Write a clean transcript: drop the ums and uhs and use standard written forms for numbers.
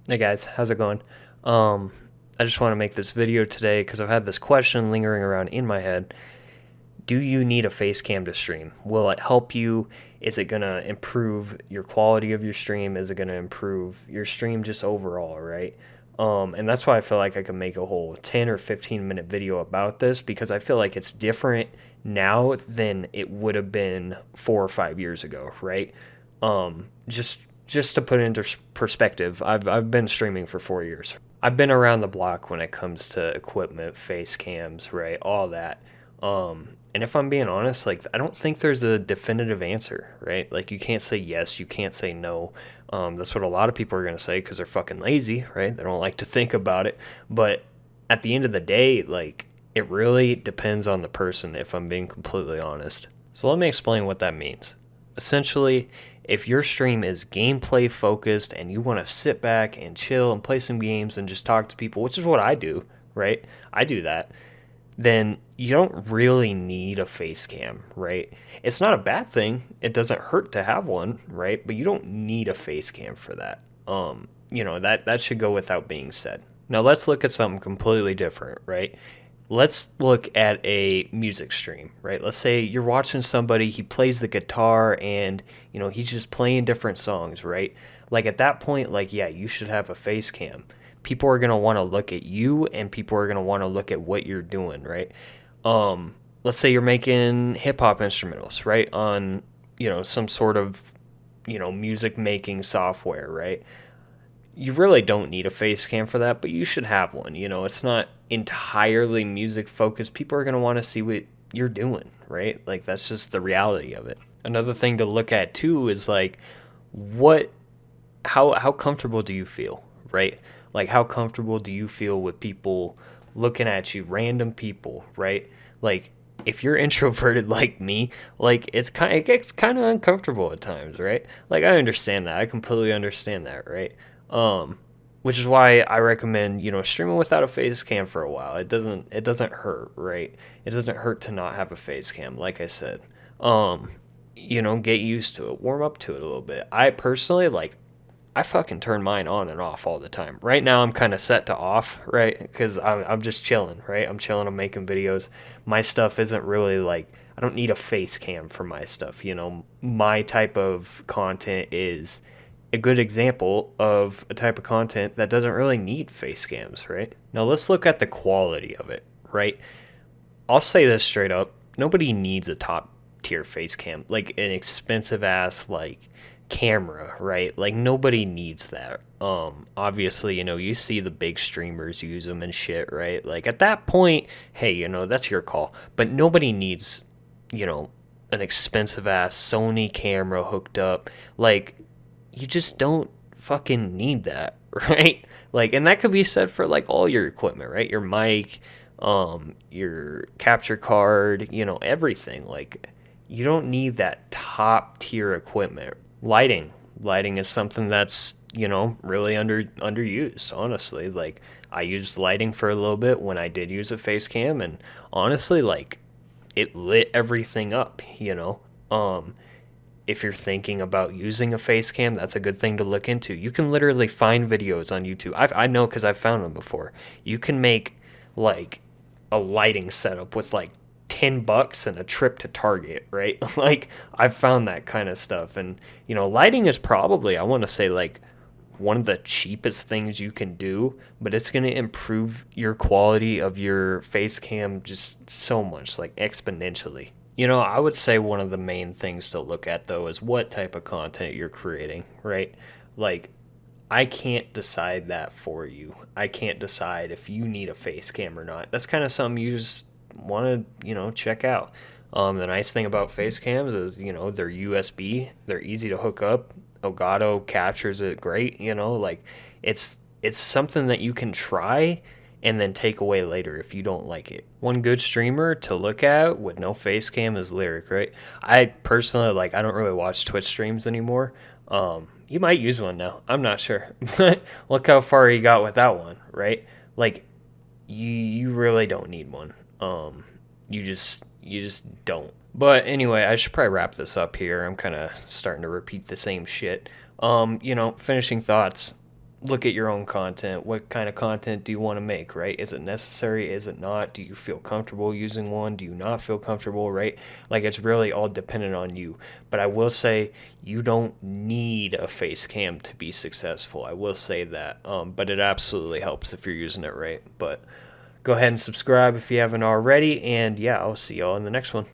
Hey guys, how's it going? Um, I just want to make this video today because I've had this question lingering around in my head. Do you need a face cam to stream? Will it help you? Is it going to improve your quality of your stream? Is it going to improve your stream just overall, right? And that's why I feel like I could make a whole 10 or 15-minute video about this because I feel like it's different now than it would have been 4 or 5 years ago, right? Just to put it into perspective, I've been streaming for 4 years. I've been around the block when it comes to equipment, face cams, right, all that. And if I'm being honest, like I don't think there's a definitive answer, right? Like you can't say yes, you can't say no. That's what a lot of people are gonna say because they're fucking lazy, right? They don't like to think about it. But at the end of the day, like it really depends on the person. If I'm being completely honest, so let me explain what that means. Essentially, if your stream is gameplay focused and you want to sit back and chill and play some games and just talk to people, which is what I do, right? I do that, then you don't really need a face cam, right? It's not a bad thing. It doesn't hurt to have one, right? But you don't need a face cam for that. That should go without being said. Now let's look at something completely different, right? Let's look at a music stream, right? Let's say you're watching somebody, he plays the guitar and, he's just playing different songs, right? Like at that point, like, yeah, you should have a face cam. People are going to want to look at you and people are going to want to look at what you're doing, right? Let's say you're making hip hop instrumentals, right? On, some sort of, music making software, right? You really don't need a face cam for that, but you should have one. It's not entirely music focused. People are going to want to see what you're doing, right? Like that's just the reality of it. Another thing to look at too is like what how comfortable do you feel, right? Like how comfortable do you feel with people looking at you, random people, right? Like if you're introverted like me, like it gets kind of uncomfortable at times, right? Like I understand that. I completely understand that, right? Um which is why I recommend, streaming without a face cam for a while. It doesn't hurt, right? It doesn't hurt to not have a face cam, like I said. Um get used to it, warm up to it a little bit. I personally like I fucking turn mine on and off all the time. Right now, I'm kind of set to off, right? Because I'm just chilling, right? I'm chilling, I'm making videos. My stuff isn't really like, I don't need a face cam for my stuff. My type of content is a good example of a type of content that doesn't really need face cams, right? Now, let's look at the quality of it, right? I'll say this straight up. Nobody needs a top tier face cam, like an expensive ass like camera, right? Like nobody needs that. Obviously, you see the big streamers use them and shit, right? Like at that point, hey, that's your call. But nobody needs, you know, an expensive ass Sony camera hooked up. Like you just don't fucking need that, right? Like, and that could be said for like all your equipment, right? Your mic, your capture card, everything. Like, you don't need that top tier equipment. Lighting is something that's really underused. Honestly, like I used lighting for a little bit when I did use a face cam, and honestly, like it lit everything up. If you're thinking about using a face cam, that's a good thing to look into. You can literally find videos on YouTube. I know because I've found them before. You can make like a lighting setup with like $10 and a trip to Target, right? Like I've found that kind of stuff. And lighting is probably, I want to say, like one of the cheapest things you can do, but it's going to improve your quality of your face cam just so much, like exponentially. I would say one of the main things to look at though is what type of content you're creating, right? Like I can't decide that for you. I can't decide if you need a face cam or not. That's kind of something you just want to, check out. The nice thing about face cams is, they're USB, they're easy to hook up. Elgato captures it great, like it's something that you can try and then take away later if you don't like it. One good streamer to look at with no face cam is Lyric, right? I personally like I don't really watch Twitch streams anymore. You might use one now. I'm not sure. But look how far he got with that one, right? Like you really don't need one. You just don't. But anyway, I should probably wrap this up here. I'm kind of starting to repeat the same shit. Finishing thoughts. look at your own content. What kind of content do you want to make, right? Is it necessary? Is it not? Do you feel comfortable using one? Do you not feel comfortable, right? Like, it's really all dependent on you. But I will say you don't need a face cam to be successful. I will say that. But it absolutely helps if you're using it right. But go ahead and subscribe if you haven't already. And yeah, I'll see y'all in the next one.